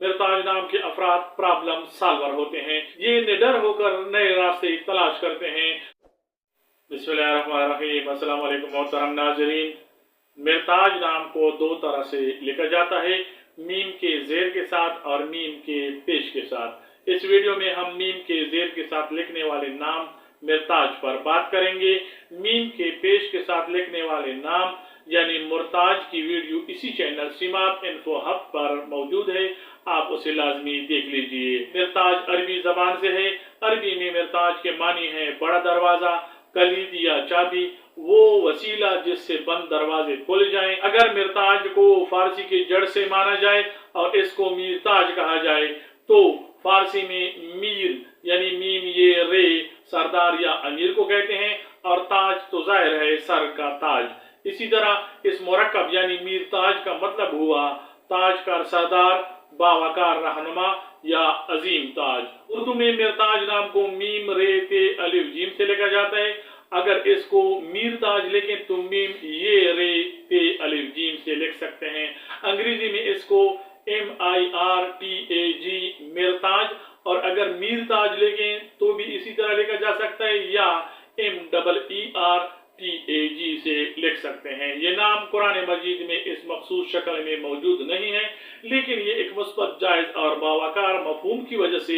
मिरताज नाम के अफराद प्रॉब्लम सॉल्वर होते हैं। ये निडर होकर नए रास्ते तलाश करते हैं। बिस्मिल्लाहिर्रहमानिर्रहीम। अस्सलाम वालेकुम मोहतरम नाज़रीन। मिरताज नाम को दो तरह से लिखा जाता है, मीम के जेर के साथ और मीम के पेश के साथ। इस वीडियो में हम मीम के जेर के साथ लिखने वाले नाम मिरताज पर बात करेंगे। मीम के पेश के साथ लिखने वाले नाम यानी मुरताज की वीडियो इसी चैनल सीमात इन्फो हब पर मौजूद है, आप उसे लाजमी देख लीजिए। मिरताज अरबी जबान से है। अरबी में मिरताज के मानी है बड़ा दरवाजा, कलीद या चाबी, वो वसीला जिससे बंद दरवाजे खोले जाएं। अगर मिरताज को फारसी की जड़ से माना जाए और इसको मीरताज कहा जाए तो फारसी में मीर यानी मीम ये रे सरदार या अमीर को कहते हैं, और ताज तो जाहिर है सर का ताज। इसी तरह इस मुरक्कब यानी मीरताज का मतलब हुआ ताजकार सरदार, बावकार रहनुमा या अजीम ताज। उर्दू में मिरताज नाम को मीम रे ते अलिफ जीम से लिखा जाता है। अगर इसको मीरताज लिखें तो मीम ये रे ते अलिफ जीम से लिख सकते हैं। अंग्रेजी में इसको MIRTAG मिरताज, और अगर मीरताज लिखें तो भी इसी तरह लिखा जा सकता है या MEERTAG से लिख सकते हैं। ये नाम कुरान मजीद में इस मखसूस शक्ल में मौजूद नहीं है, लेकिन ये एक मुस्बत जायज और बावकार मफहूम की वजह से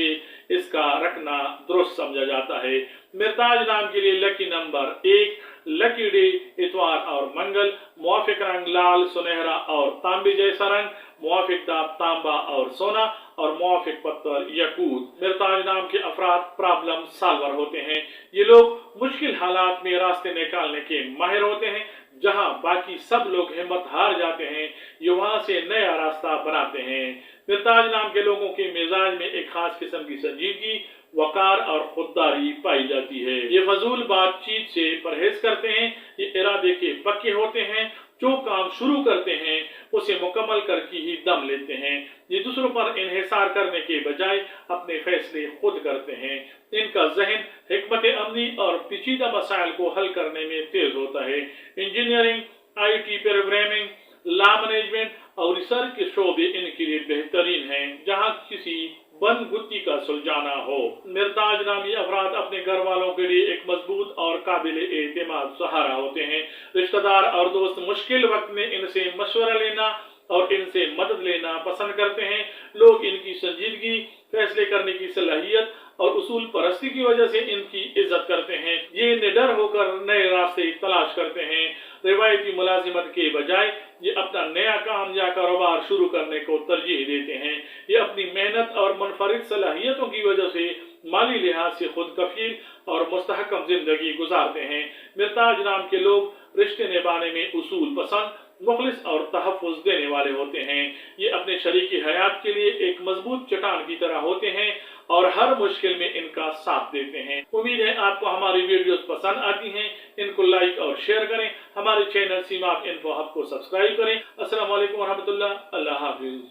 इसका रखना दुरुस्त समझा जाता है। मिरताज नाम के लिए लकी नंबर 1, लकी डे इतवार और मंगल, मुवाफिक रंग लाल सुनहरा और तांबे जैसा रंग, मुवाफिक दाब तांबा और सोना, और मुवाफिक पत्थर यकूत। मिरताज नाम के अफराद प्रॉब्लम सॉल्वर होते हैं। ये लोग मुश्किल हालात में रास्ते निकालने के माहिर होते हैं। जहां बाकी सब लोग हिम्मत हार जाते हैं, ये वहां से नया रास्ता बनाते हैं। मिरताज नाम के लोगों के मिजाज में एक खास किस्म की संजीदगी, वकार और खुददारी पाई जाती है। ये फजूल बातचीत से परहेज करते हैं। ये इरादे के पक्के होते हैं। जो काम शुरू करते हैं उसे मुकम्मल करके ही दम लेते हैं। ये दूसरों पर इन्हिसार करने के बजाय अपने फैसले खुद करते हैं। इनका जहन हिकमत अमली और पेचीदा मसाइल को हल करने में तेज होता है। Engineering, IT programming, law management और रिसर्च के शोबे इनके लिए बेहतरीन हैं, जहां किसी बंद गुत्ती का सुलझाना हो। मिरताज नामी अफराद अपने घर वालों के लिए एक मजबूत और काबिल एतमाद सहारा होते हैं। रिश्तेदार और दोस्त मुश्किल वक्त में इनसे मशवरा लेना और इनसे मदद लेना पसंद करते हैं। लोग इनकी संजीदगी, फैसले करने की सलाहियत और उसूल परस्ती की वजह से इनकी इज्जत करते हैं। ये निडर होकर नए रास्ते तलाश करते हैं। रिवायती मुलाजिमत के बजाय ये अपना नया काम या कारोबार शुरू करने को तरजीह देते हैं। ये अपनी मेहनत और मुनफरिद सलाहियतों की वजह से माली लिहाज से खुद कफील और मुस्तहकम जिंदगी गुजारते हैं। मिरताज नाम के लोग रिश्ते निभाने में उसूल पसंद, मुखलिस और तहफ़्फ़ुज़ देने वाले होते हैं। ये अपने शरीकी हयात के लिए एक मजबूत चट्टान की तरह होते हैं और हर मुश्किल में इनका साथ देते हैं। उम्मीद है आपको हमारी वीडियोस पसंद आती हैं। इनको लाइक और शेयर करें। हमारे चैनल सीमात इन्फो हब को सब्सक्राइब करें। अस्सलाम वालेकुम व रहमतुल्लाह। अल्लाह हाफिज।